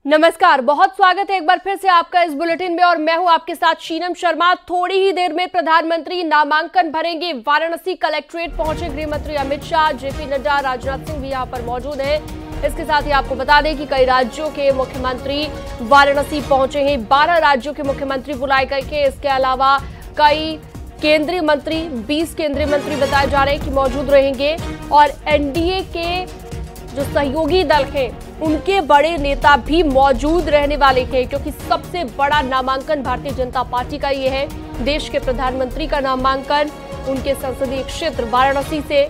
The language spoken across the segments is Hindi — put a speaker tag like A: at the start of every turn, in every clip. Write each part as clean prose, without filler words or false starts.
A: नमस्कार, बहुत स्वागत है एक बार फिर से आपका इस बुलेटिन में और मैं हूं आपके साथ शीनम शर्मा। थोड़ी ही देर में प्रधानमंत्री नामांकन भरेंगे। वाराणसी कलेक्ट्रेट पहुंचे गृह मंत्री अमित शाह, जेपी नड्डा, राजनाथ सिंह भी यहां पर मौजूद हैं। इसके साथ ही आपको बता दें कि कई राज्यों के मुख्यमंत्री वाराणसी पहुंचे हैं। 12 राज्यों के मुख्यमंत्री बुलाए गए हैं। इसके अलावा कई केंद्रीय मंत्री, 20 केंद्रीय मंत्री बताए जा रहे हैं कि मौजूद रहेंगे और एनडीए के जो सहयोगी दल हैं उनके बड़े नेता भी मौजूद रहने वाले हैं, क्योंकि सबसे बड़ा नामांकन भारतीय जनता पार्टी का ये है। देश के प्रधानमंत्री का नामांकन उनके संसदीय क्षेत्र वाराणसी से।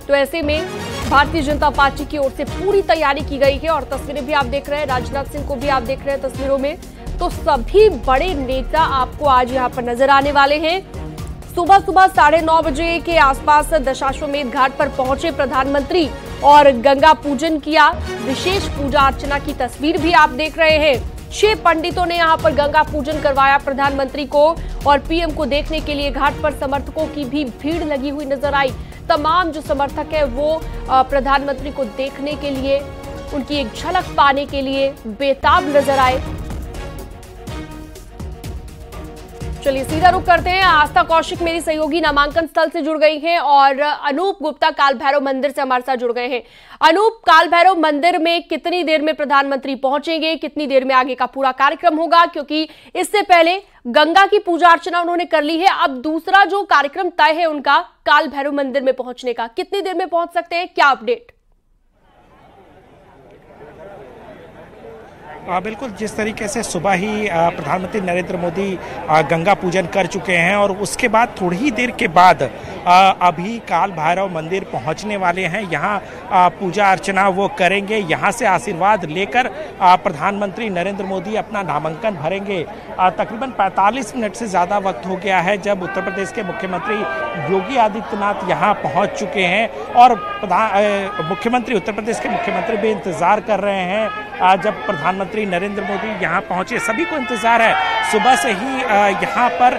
A: तो ऐसे में भारतीय जनता पार्टी की ओर से पूरी तैयारी की गई है और तस्वीरें भी आप देख रहे हैं, राजनाथ सिंह को भी आप देख रहे हैं तस्वीरों में। तो सभी बड़े नेता आपको आज यहाँ पर नजर आने वाले हैं। सुबह 9:30 बजे के आसपास दशाश्वमेध घाट पर पहुंचे प्रधानमंत्री और गंगा पूजन किया। विशेष पूजा अर्चना की तस्वीर भी आप देख रहे हैं। 6 पंडितों ने यहां पर गंगा पूजन करवाया प्रधानमंत्री को और पीएम को देखने के लिए घाट पर समर्थकों की भी भीड़ लगी हुई नजर आई। तमाम जो समर्थक है वो प्रधानमंत्री को देखने के लिए, उनकी एक झलक पाने के लिए बेताब नजर आए। चलिए सीधा रुख करते हैं। आस्था कौशिक मेरी सहयोगी नामांकन स्थल से जुड़ गई हैं और अनूप गुप्ता काल भैरव मंदिर से हमारे साथ जुड़ गए हैं। अनूप, काल भैरव मंदिर में कितनी देर में प्रधानमंत्री पहुंचेंगे, कितनी देर में आगे का पूरा कार्यक्रम होगा? क्योंकि इससे पहले गंगा की पूजा अर्चना उन्होंने कर ली है, अब दूसरा जो कार्यक्रम तय है उनका काल भैरव मंदिर में पहुंचने का, कितनी देर में पहुंच सकते हैं, क्या अपडेट?
B: बिल्कुल, जिस तरीके से सुबह ही प्रधानमंत्री नरेंद्र मोदी गंगा पूजन कर चुके हैं और उसके बाद थोड़ी ही देर के बाद अभी काल भैरव मंदिर पहुंचने वाले हैं। यहाँ पूजा अर्चना वो करेंगे, यहाँ से आशीर्वाद लेकर प्रधानमंत्री नरेंद्र मोदी अपना नामांकन भरेंगे। तकरीबन 45 मिनट से ज़्यादा वक्त हो गया है जब उत्तर प्रदेश के मुख्यमंत्री योगी आदित्यनाथ यहाँ पहुँच चुके हैं और मुख्यमंत्री, उत्तर प्रदेश के मुख्यमंत्री भी इंतज़ार कर रहे हैं जब प्रधानमंत्री नरेंद्र मोदी यहाँ पहुंचे। सभी को इंतजार है सुबह से ही यहाँ पर।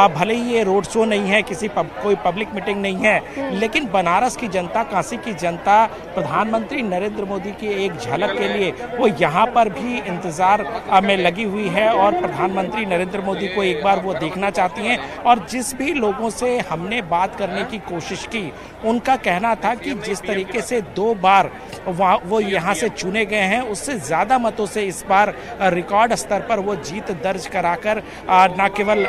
B: भले ही ये रोड शो नहीं है, कोई पब्लिक मीटिंग नहीं है, लेकिन बनारस की जनता, काशी की जनता प्रधानमंत्री नरेंद्र मोदी की एक झलक के लिए वो यहाँ पर भी इंतजार में लगी हुई है और प्रधानमंत्री नरेंद्र मोदी को एक बार वो देखना चाहती हैं। और जिस भी लोगों से हमने बात करने की कोशिश की, उनका कहना था कि जिस तरीके से 2 बार वो यहाँ से चुने गए हैं, उससे ज़्यादा मतों से इस बार रिकॉर्ड स्तर पर वो जीत दर्ज कराकर न केवल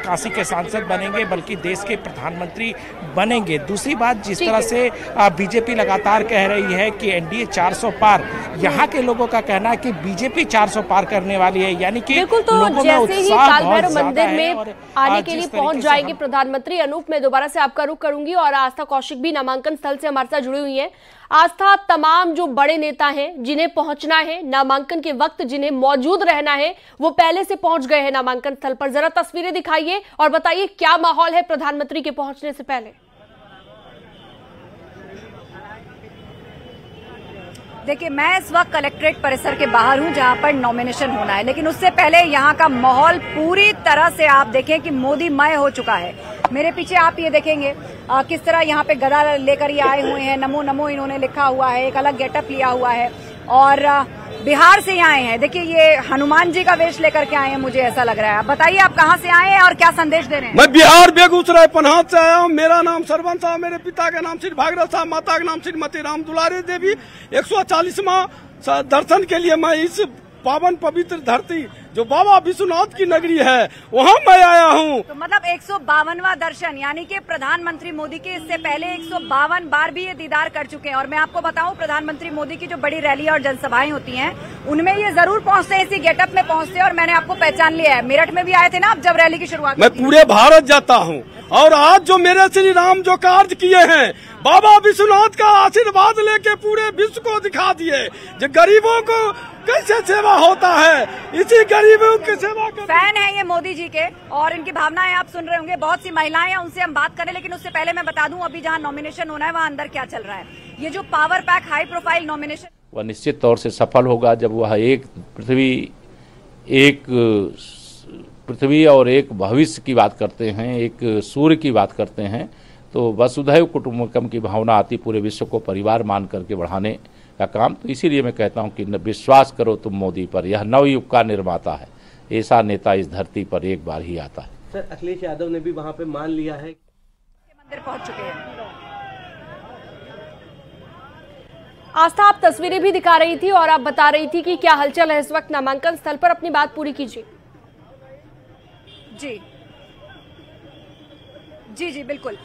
B: काशी के सांसद बनेंगे बल्कि देश के प्रधानमंत्री बनेंगे। दूसरी बात, जिस तरह से बीजेपी लगातार कह रही है कि एनडीए 400 पार, यहाँ के लोगों का कहना है कि बीजेपी 400 पार करने वाली है। यानी कि
A: बिल्कुल, तो जैसे ही काल भैरव मंदिर में आने के लिए पहुंच जाएंगे प्रधानमंत्री। अनूप, मैं दोबारा से आपका रुख करूंगी और आस्था कौशिक भी नामांकन स्थल से हमारे साथ जुड़ी हुई है। आस्था, तमाम जो बड़े नेता हैं जिन्हें पहुंचना है नामांकन के वक्त, जिन्हें मौजूद रहना है, वो पहले से पहुंच गए हैं नामांकन स्थल पर। जरा तस्वीरें दिखाइए और बताइए क्या माहौल है प्रधानमंत्री के पहुंचने से पहले।
C: देखिए, मैं इस वक्त कलेक्ट्रेट परिसर के बाहर हूं जहां पर नॉमिनेशन होना है, लेकिन उससे पहले यहां का माहौल पूरी तरह से आप देखें कि मोदीमय हो चुका है। मेरे पीछे आप ये देखेंगे किस तरह यहाँ पे गदा लेकर ये आए हुए हैं, नमो नमो इन्होंने लिखा हुआ है, एक अलग गेटअप लिया हुआ है और बिहार से आए हैं। देखिए, ये हनुमान जी का वेश लेकर के आए हैं, मुझे ऐसा लग रहा है। आप बताइए, आप कहाँ से आए हैं और क्या संदेश दे रहे हैं?
D: मैं बिहार बेगूसराय पन्हात से आया हूँ। मेरा नाम सरवन साहब, मेरे पिता का नाम श्री भागीरथ साहब, माता का नाम श्रीमती राम दुलारी देवी। 140वां दर्शन के लिए मैं इस पावन पवित्र धरती जो बाबा विश्वनाथ की नगरी है वहाँ मैं आया हूँ।
C: तो मतलब 152वां दर्शन, यानी कि प्रधानमंत्री मोदी के इससे पहले 152 बार भी ये दीदार कर चुके हैं। और मैं आपको बताऊं, प्रधानमंत्री मोदी की जो बड़ी रैली और जनसभाएं होती हैं उनमें ये जरूर पहुंचते हैं, इसी गेटअप में पहुंचते हैं। और मैंने आपको पहचान लिया है, मेरठ में भी आए थे ना आप जब रैली की शुरुआत?
D: मैं पूरे भारत जाता हूँ और आज जो मेरे श्री राम जो कार्य किए हैं, बाबा विश्वनाथ का आशीर्वाद लेके पूरे विश्व को दिखा दिए जो गरीबों को कैसे सेवा होता है, इसी गरीबों की सेवा कर।
C: फैन है ये मोदी जी के और इनकी भावनाएं आप सुन रहे होंगे। बहुत सी महिलाएं हैं, उनसे हम बात करें, लेकिन उससे पहले मैं बता दूं अभी जहां नॉमिनेशन होना है वहां अंदर क्या चल रहा है। ये जो power pack high profile nomination,
E: वह निश्चित तौर से सफल होगा जब वह एक पृथ्वी और एक भविष्य की बात करते हैं, एक सूर्य की बात करते हैं, तो वसुधैव कुटुंबकम की भावना आती, पूरे विश्व को परिवार मान करके बढ़ाने का काम। तो इसीलिए मैं कहता हूं कि विश्वास करो तुम मोदी पर, यह नवयुग का निर्माता है। ऐसा नेता इस धरती पर एक बार ही आता है।
F: सर, अखिलेश यादव ने भी वहां पे मान लिया है,
C: मंदिर पहुंच चुके हैं।
A: आस्था, आप तस्वीरें भी दिखा रही थी और आप बता रही थी कि क्या हलचल है इस वक्त नामांकन स्थल पर। अपनी बात पूरी कीजिए।
C: जी जी जी बिल्कुल।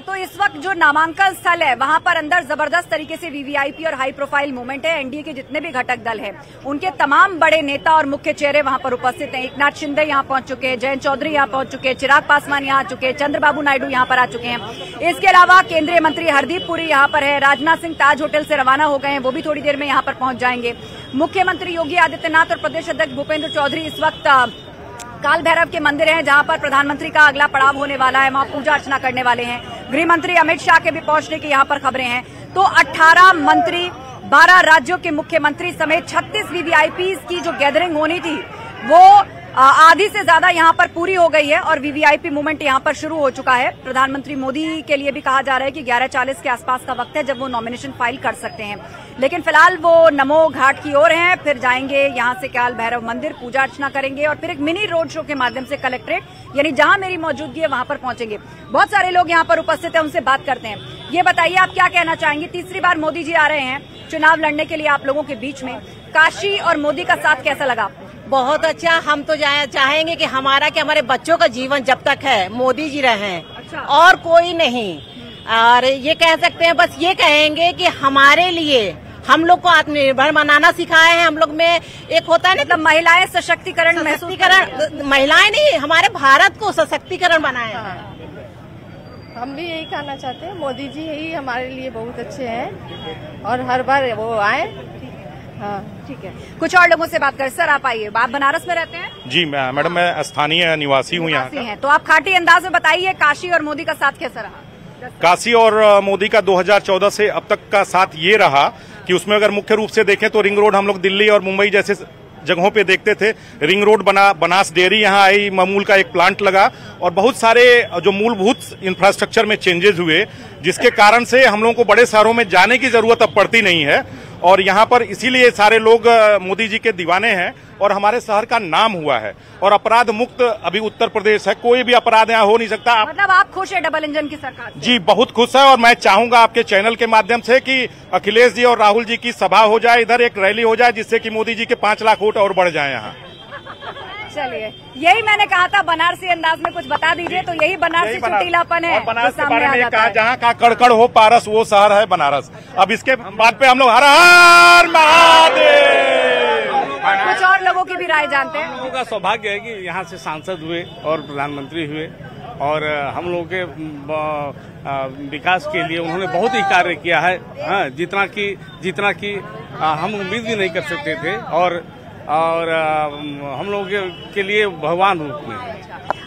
C: तो इस वक्त जो नामांकन स्थल है वहां पर अंदर जबरदस्त तरीके से वीवीआईपी और हाई प्रोफाइल मूवमेंट है। एनडीए के जितने भी घटक दल हैं उनके तमाम बड़े नेता और मुख्य चेहरे वहां पर उपस्थित हैं। एकनाथ शिंदे यहां पहुंच चुके हैं, जयंत चौधरी यहां पहुंच चुके हैं, चिराग पासवान यहां आ चुके हैं, चंद्रबाबू नायडू यहां पर आ चुके हैं। इसके अलावा केंद्रीय मंत्री हरदीप पुरी यहां पर है, राजनाथ सिंह ताज होटल से रवाना हो गए हैं, वो भी थोड़ी देर में यहां पर पहुंच जाएंगे। मुख्यमंत्री योगी आदित्यनाथ और प्रदेश अध्यक्ष भूपेंद्र चौधरी इस वक्त काल भैरव के मंदिर हैं जहां पर प्रधानमंत्री का अगला पड़ाव होने वाला है, वहां पूजा अर्चना करने वाले हैं। गृह मंत्री अमित शाह के भी पहुंचने की यहां पर खबरें हैं। तो 18 मंत्री, 12 राज्यों के मुख्यमंत्री समेत 36 वीवीआईपी की जो गैदरिंग होनी थी वो आधी से ज्यादा यहां पर पूरी हो गई है और वीवीआईपी मूवमेंट यहां पर शुरू हो चुका है। प्रधानमंत्री मोदी के लिए भी कहा जा रहा है कि 11:40 के आसपास का वक्त है जब वो नॉमिनेशन फाइल कर सकते हैं, लेकिन फिलहाल वो नमो घाट की ओर हैं, फिर जाएंगे यहां से काल भैरव मंदिर, पूजा अर्चना करेंगे और फिर एक मिनी रोड शो के माध्यम से कलेक्ट्रेट, यानी जहां मेरी मौजूदगी है वहां पर पहुंचेंगे। बहुत सारे लोग यहां पर उपस्थित हैं, उनसे बात करते हैं। ये बताइए, आप क्या कहना चाहेंगे? तीसरी बार मोदी जी आ रहे हैं चुनाव लड़ने के लिए आप लोगों के बीच में, काशी और मोदी का साथ कैसा लगा आपको?
G: बहुत अच्छा। हम तो चाहेंगे कि हमारे बच्चों का जीवन जब तक है मोदी जी रहे,
C: अच्छा।
G: और कोई नहीं। और ये कह सकते हैं, बस ये कहेंगे कि हमारे लिए हम लोग को आत्मनिर्भर बनाना सिखाए हैं। हम लोग में एक होता है ना,
C: मतलब महिलाएं सशक्तिकरण,
G: महिलाएं नहीं, हमारे भारत को सशक्तिकरण बनाए हैं।
H: हम भी यही कहना चाहते हैं, मोदी जी ही हमारे लिए बहुत अच्छे हैं और हर बार वो आए। हाँ
C: ठीक है, कुछ और लोगों से बात करें। सर आप आइए, आप बनारस में रहते हैं?
I: जी मैडम, मैं स्थानीय निवासी हूँ यहाँ का।
C: तो आप खाटी अंदाज में बताइए, काशी और मोदी का साथ कैसा रहा?
I: काशी और मोदी का 2014 से अब तक का साथ ये रहा कि उसमें अगर मुख्य रूप से देखें तो रिंग रोड हम लोग दिल्ली और मुंबई जैसे जगहों पे देखते थे, रिंग रोड बना, बनास डेयरी यहाँ आई, अमूल का एक प्लांट लगा और बहुत सारे जो मूलभूत इंफ्रास्ट्रक्चर में चेंजेस हुए, जिसके कारण से हम लोगों को बड़े शहरों में जाने की जरूरत अब पड़ती नहीं है। और यहाँ पर इसीलिए सारे लोग मोदी जी के दीवाने हैं और हमारे शहर का नाम हुआ है और अपराध मुक्त अभी उत्तर प्रदेश है, कोई भी अपराध यहाँ हो नहीं सकता।
C: मतलब आप खुश है डबल इंजन की सरकार से?
I: जी बहुत खुश है और मैं चाहूंगा आपके चैनल के माध्यम से कि अखिलेश जी और राहुल जी की सभा हो जाए, इधर एक रैली हो जाए, जिससे कि मोदी जी के 5 लाख वोट और बढ़ जाए यहाँ।
C: चलिए, यही मैंने कहा था, बनारसी अंदाज में कुछ बता दीजिए। तो यही बनारसी चुटीलापन है।
I: बनारस के बारे में कहा, जहाँ का कड़कड़ हो पारस वो शहर है बनारस। अब इसके बाद पे हम लोग हर हर महादेव।
C: कुछ और लोगों की भी राय जानते हैं।
J: हम लोगों का सौभाग्य है कि यहाँ से सांसद हुए और प्रधानमंत्री हुए और हम लोगों के विकास के लिए उन्होंने बहुत ही कार्य किया है। हाँ, जितना कि हम उम्मीद भी नहीं कर सकते थे और हम लोगों के लिए भगवान रूप में।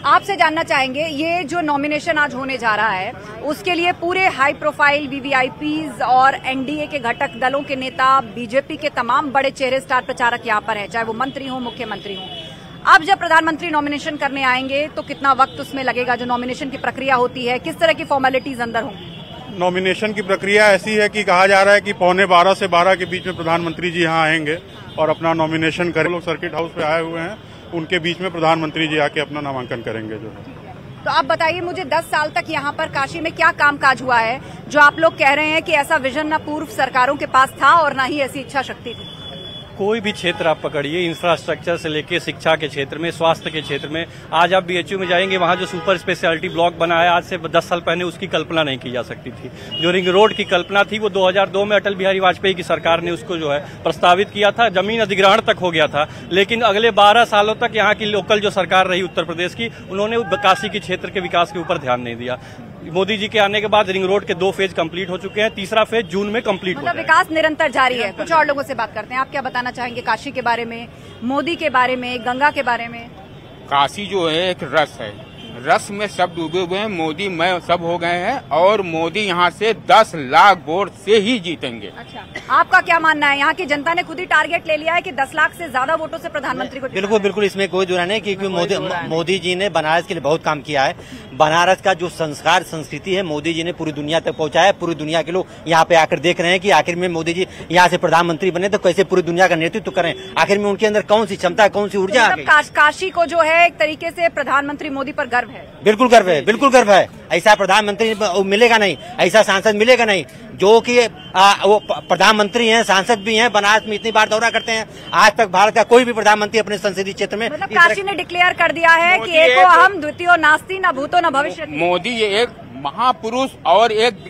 C: आपसे जानना चाहेंगे, ये जो नॉमिनेशन आज होने जा रहा है उसके लिए पूरे हाई प्रोफाइल वीवीआईपीज और एनडीए के घटक दलों के नेता, बीजेपी के तमाम बड़े चेहरे, स्टार प्रचारक यहाँ पर हैं, चाहे वो मंत्री हो, मुख्यमंत्री हो। अब जब प्रधानमंत्री नॉमिनेशन करने आएंगे तो कितना वक्त उसमें लगेगा? जो नॉमिनेशन की प्रक्रिया होती है, किस तरह की फॉर्मेलिटीज अंदर होंगी?
I: नॉमिनेशन की प्रक्रिया ऐसी है कि कहा जा रहा है कि 11:15 से 12 के बीच में प्रधानमंत्री जी यहाँ आएंगे और अपना नॉमिनेशन करें। लोग सर्किट हाउस पे आए हुए हैं, उनके बीच में प्रधानमंत्री जी आके अपना नामांकन करेंगे। जो
C: तो आप बताइए मुझे, 10 साल तक यहाँ पर काशी में क्या कामकाज हुआ है जो आप लोग कह रहे हैं कि ऐसा विजन न पूर्व सरकारों के पास था और न ही ऐसी इच्छा शक्ति थी?
J: कोई भी क्षेत्र आप पकड़िए, इंफ्रास्ट्रक्चर से लेके शिक्षा के क्षेत्र में, स्वास्थ्य के क्षेत्र में। आज आप बीएचयू में जाएंगे, वहाँ जो सुपर स्पेशलिटी ब्लॉक बना है, आज से 10 साल पहले उसकी कल्पना नहीं की जा सकती थी। जो रिंग रोड की कल्पना थी वो 2002 में अटल बिहारी वाजपेयी की सरकार ने उसको जो है प्रस्तावित किया था, जमीन अधिग्रहण तक हो गया था। लेकिन अगले 12 सालों तक यहाँ की लोकल जो सरकार रही उत्तर प्रदेश की, उन्होंने काशी के क्षेत्र के विकास के ऊपर ध्यान नहीं दिया। मोदी जी के आने के बाद रिंग रोड के 2 फेज कंप्लीट हो चुके हैं, तीसरा फेज जून में कंप्लीट हो जाएगा।
C: विकास निरंतर जारी है। कुछ और लोगों से बात करते हैं, आप क्या बताना चाहेंगे काशी के बारे में, मोदी के बारे में, गंगा के बारे में?
K: काशी जो है एक रस है, रस में सब डूबे हुए हैं। मोदी मैं सब हो गए हैं और मोदी यहाँ से 10 लाख वोट से ही जीतेंगे।
C: अच्छा, आपका क्या मानना है? यहाँ की जनता ने खुद ही टारगेट ले लिया है कि 10 लाख से ज्यादा वोटों से प्रधानमंत्री को।
L: बिल्कुल बिल्कुल, इसमें कोई दुरा नहीं, क्योंकि मोदी जी ने बनारस के लिए बहुत काम किया है। बनारस का जो संस्कार संस्कृति है मोदी जी ने पूरी दुनिया तक पहुँचाया। पूरी दुनिया के लोग यहाँ पे आकर देख रहे हैं कि आखिर में मोदी जी यहाँ से प्रधानमंत्री बने तो कैसे पूरी दुनिया का नेतृत्व करें। आखिर में उनके अंदर कौन सी क्षमता, कौन सी ऊर्जा आ गई।
C: काशी को जो है एक तरीके से प्रधानमंत्री मोदी पर गर्व है।
L: बिल्कुल गर्व है, बिल्कुल गर्व है। ऐसा प्रधानमंत्री मिलेगा नहीं, ऐसा सांसद मिलेगा नहीं जो कि वो प्रधानमंत्री हैं, सांसद भी हैं, बनारस में इतनी बार दौरा करते हैं। आज तक भारत का कोई भी प्रधानमंत्री अपने संसदीय क्षेत्र में
C: मतलब काशी ने डिक्लेयर कर दिया है कि एको अहम द्वितीयो नास्ति, न भूतो न भविष्य।
K: मोदी ये एक महापुरुष और एक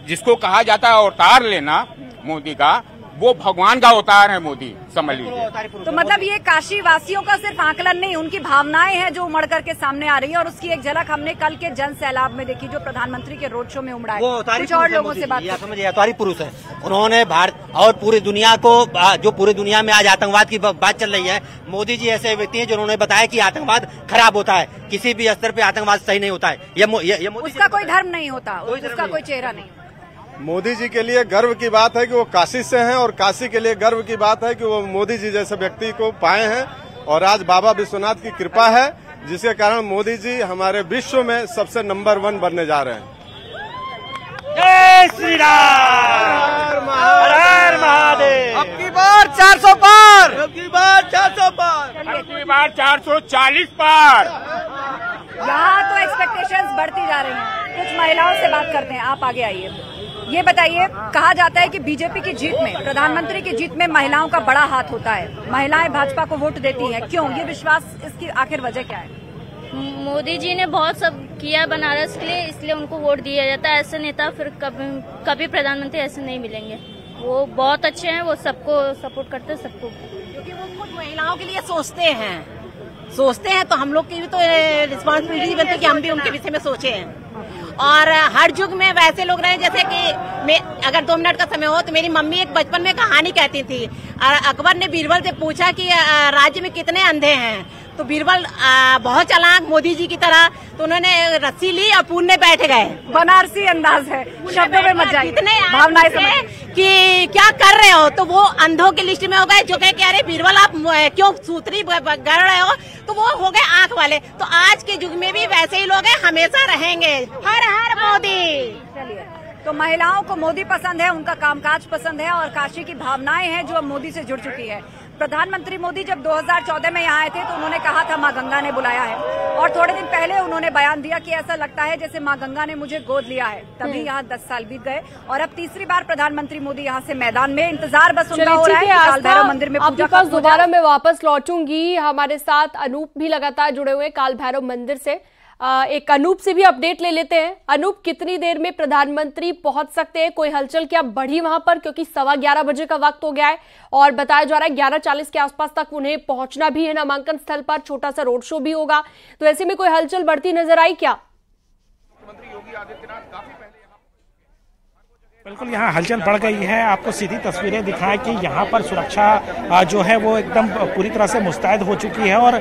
K: जिसको कहा जाता है अवतार लेना मोदी का, वो भगवान का अवतार है मोदी, समझ लीजिए।
C: तो मतलब ये काशी वासियों का सिर्फ आकलन नहीं, उनकी भावनाएं हैं जो उमड़ करके सामने आ रही है और उसकी एक झलक हमने कल के जन सैलाब में देखी जो प्रधानमंत्री के रोड शो में उमड़ा है। कुछ और लोगों से बात
L: समझिए, अवतारी पुरुष है। उन्होंने भारत और पूरी दुनिया को, जो पूरी दुनिया में आज आतंकवाद की बात चल रही है, मोदी जी ऐसे व्यक्ति हैं जिन्होंने बताया कि आतंकवाद खराब होता है, किसी भी स्तर पे आतंकवाद सही नहीं होता है।
C: उसका कोई धर्म नहीं होता, उसका कोई चेहरा नहीं।
M: मोदी जी के लिए गर्व की बात है कि वो काशी से हैं और काशी के लिए गर्व की बात है कि वो मोदी जी जैसे व्यक्ति को पाए हैं और आज बाबा विश्वनाथ की कृपा है जिसके कारण मोदी जी हमारे विश्व में सबसे नंबर 1 बनने जा रहे हैं।
B: जय श्री राम, हर हर महादेव।
D: अब की बार 400 पार, अब की बार 400 पार,
K: अब की बार 440 पार।
C: यहाँ तो एक्सपेक्टेशंस बढ़ती जा रही हैं। कुछ महिलाओं से बात करते हैं, आप आगे आइए। ये बताइए, कहा जाता है कि बीजेपी की जीत में, प्रधानमंत्री की जीत में महिलाओं का बड़ा हाथ होता है, महिलाएं भाजपा को वोट देती हैं, क्यों? ये विश्वास, इसकी आखिर वजह क्या है?
N: मोदी जी ने बहुत सब किया बनारस के लिए, इसलिए उनको वोट दिया जाता है। ऐसे नेता फिर कभी प्रधानमंत्री ऐसे नहीं मिलेंगे। वो बहुत अच्छे हैं, वो सबको सपोर्ट करते हैं, सबको,
G: क्योंकि वो खुद महिलाओं के लिए सोचते हैं तो हम लोग की भी तो रिस्पॉन्सिबिलिटी बनती है कि हम भी उनके विषय में सोचें। और हर युग में वैसे लोग रहे, जैसे कि अगर 2 मिनट का समय हो तो मेरी मम्मी एक बचपन में कहानी कहती थी। अकबर ने बीरबल से पूछा कि राज्य में कितने अंधे हैं, तो बीरबल बहुत चालाक मोदी जी की तरह, तो उन्होंने रस्सी ली और पूरने बैठ गए।
C: बनारसी अंदाज है, शब्दों में मत जाइए,
G: कितने
C: भावनाएं
G: कि क्या कर रहे हो, तो वो अंधों की लिस्ट में हो गए जो कहे कि अरे बीरबल आप क्यों सूत्री गढ़ रहे हो, तो वो हो गए आंख वाले। तो आज के युग में भी वैसे ही लोग हैं, हमेशा रहेंगे। हर हर मोदी।
C: चलिए, तो महिलाओं को मोदी पसंद है, उनका कामकाज पसंद है और काशी की भावनाएं हैं जो अब मोदी से जुड़ चुकी है। प्रधानमंत्री मोदी जब 2014 में यहाँ आए थे तो उन्होंने कहा था माँ गंगा ने बुलाया है, और थोड़े दिन पहले उन्होंने बयान दिया कि ऐसा लगता है जैसे माँ गंगा ने मुझे गोद लिया है। तभी यहाँ 10 साल बीत गए और अब तीसरी बार प्रधानमंत्री मोदी यहाँ से मैदान में, इंतजार बस उनका हो रहा है कि काल भैरव मंदिर में पूजा
A: पास दोबारा मैं वापस लौटूंगी। हमारे साथ अनूप भी लगातार जुड़े हुए काल भैरव मंदिर से। एक अनूप से भी अपडेट ले लेते हैं। अनूप, कितनी देर में प्रधानमंत्री पहुंच सकते हैं? कोई हलचल क्या बढ़ी वहां पर? क्योंकि 11:15 बजे का वक्त हो गया है और बताया जा रहा है 11:40 के आसपास तक उन्हें पहुंचना भी है नामांकन स्थल पर। छोटा सा रोड शो भी होगा, तो ऐसे में कोई हलचल बढ़ती नजर आई क्या?
B: मुख्यमंत्री योगी आदित्यनाथ काफी पहले बिल्कुल यहाँ हलचल बढ़ गई है। आपको सीधी तस्वीरें दिखाएं कि यहाँ पर सुरक्षा जो है वो एकदम पूरी तरह से मुस्तैद हो चुकी है और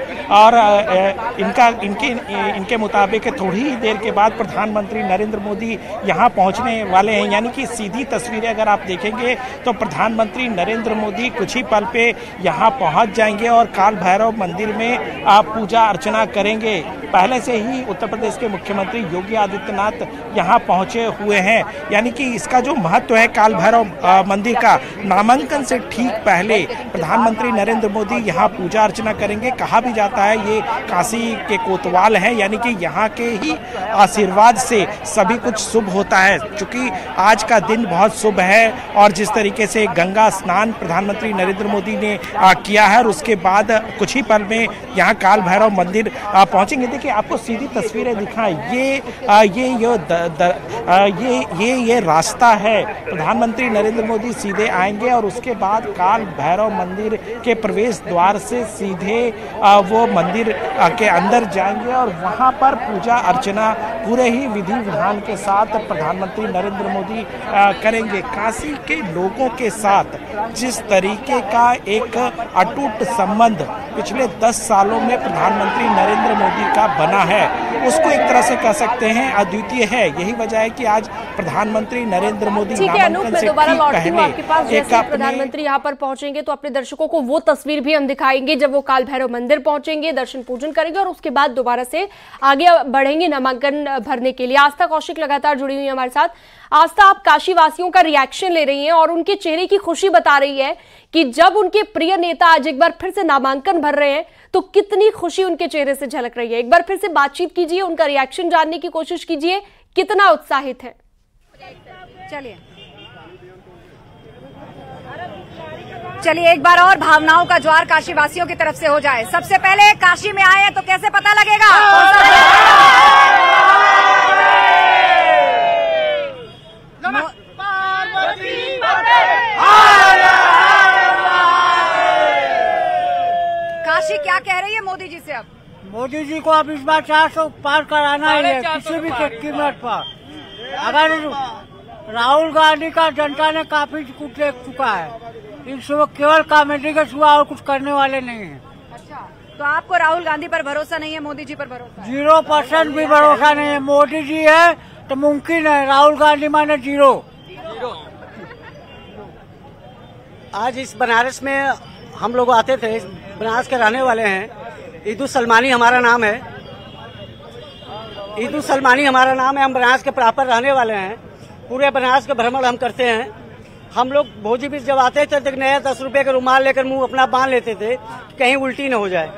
B: इनके मुताबिक थोड़ी ही देर के बाद प्रधानमंत्री नरेंद्र मोदी यहाँ पहुँचने वाले हैं। यानी कि सीधी तस्वीरें अगर आप देखेंगे तो प्रधानमंत्री नरेंद्र मोदी कुछ ही पल पे यहाँ पहुँच जाएंगे और काल भैरव मंदिर में पूजा अर्चना करेंगे। पहले से ही उत्तर प्रदेश के मुख्यमंत्री योगी आदित्यनाथ यहाँ पहुँचे हुए हैं। यानी कि इसका जो महत्व है काल भैरव मंदिर का, नामांकन से ठीक पहले प्रधानमंत्री नरेंद्र मोदी यहाँ पूजा अर्चना करेंगे। कहा भी जाता है ये काशी के कोतवाल हैं, यानी कि यहाँ के ही आशीर्वाद से सभी कुछ शुभ होता है। चूंकि आज का दिन बहुत शुभ है और जिस तरीके से गंगा स्नान प्रधानमंत्री नरेंद्र मोदी ने किया है और उसके बाद कुछ ही पल में यहाँ काल भैरव मंदिर पहुँचेंगे। देखिए, आपको सीधी तस्वीरें दिखाएं, ये रास्ता है। प्रधानमंत्री नरेंद्र मोदी सीधे आएंगे और उसके बाद काल भैरव मंदिर के प्रवेश द्वार से सीधे वो मंदिर के अंदर जाएंगे और वहां पर पूजा अर्चना पूरे ही विधि विधान के साथ प्रधानमंत्री नरेंद्र मोदी करेंगे। काशी के लोगों के साथ जिस तरीके का एक अटूट संबंध पिछले 10 सालों में प्रधानमंत्री नरेंद्र मोदी का बना है, उसको एक तरह से कह सकते हैं अद्वितीय है। यही वजह है कि आज प्रधानमंत्री नरेंद्र मोदी नामांकन से
A: दोबारा लौटती हूँ आपके पास। जैसे प्रधानमंत्री यहाँ पर पहुंचेंगे तो अपने दर्शकों को वो तस्वीर भी हम दिखाएंगे जब वो काल भैरव मंदिर पहुंचेंगे, दर्शन पूजन करेंगे और उसके बाद दोबारा से आगे बढ़ेंगे नामांकन भरने के लिए। आस्था कौशिक लगातार जुड़ी हुई है हमारे साथ। आस्था, आप काशी वासियों का रिएक्शन ले रही हैं और उनके चेहरे की खुशी बता रही है कि जब उनके प्रिय नेता आज एक बार फिर से नामांकन भर रहे हैं तो कितनी खुशी उनके चेहरे से झलक रही है। एक बार फिर से बातचीत कीजिए, उनका रिएक्शन जानने की कोशिश कीजिए, कितना उत्साहित है।
C: चलिए एक बार और भावनाओं का ज्वार काशी वासियों की तरफ से हो जाए। सबसे पहले काशी में आए हैं तो कैसे पता लगेगा? काशी क्या कह रही है मोदी जी से? अब
O: मोदी जी को अब इस बार 400 पार कराना ही है किसी भी कीमत पर। अगर राहुल गांधी का जनता ने काफी कुछ देख चुका है, इसमें केवल कॉमेडी के सिवा और कुछ करने वाले नहीं है।
C: अच्छा, तो आपको राहुल गांधी पर भरोसा नहीं है, मोदी जी पर भरोसा?
O: 0% भी भरोसा नहीं है। मोदी जी है तो मुमकिन है, राहुल गांधी माने 0।
P: आज इस बनारस में हम लोग आते थे, बनारस के रहने वाले हैं। ईदुल सलमानी हमारा नाम है, ईदुल सलमानी हमारा नाम है। हम बनारस के प्रॉपर रहने वाले हैं। पूरे बनारस का भ्रमण हम करते हैं। हम लोग भोजी बीच जब आते थे तो नया 10 रुपए का रुमाल लेकर मुंह अपना बांध लेते थे कहीं उल्टी न हो जाए।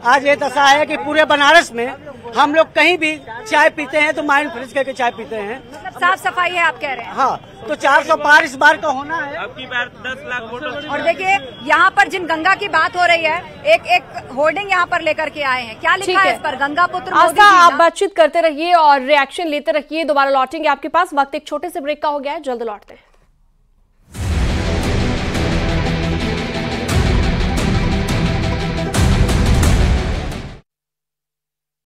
P: आज ये दशा है कि पूरे बनारस में हम लोग कहीं भी चाय पीते हैं तो माइंड फ्रेश करके चाय पीते हैं।
C: मतलब साफ सफाई है आप कह रहे हैं?
P: हाँ, तो 400 पार इस बार का होना है।
F: अब की बार 10 लाख वोट।
C: और देखिए यहाँ पर जिन गंगा की बात हो रही है, एक होर्डिंग यहाँ पर लेकर के आए हैं, क्या लिखा है इस पर? गंगा पुत्र मोदी जी।
A: आप बातचीत करते रहिए और रिएक्शन लेते रहिए, दोबारा लौटेंगे आपके पास। वक्त एक छोटे से ब्रेक का हो गया है, जल्द लौटते हैं।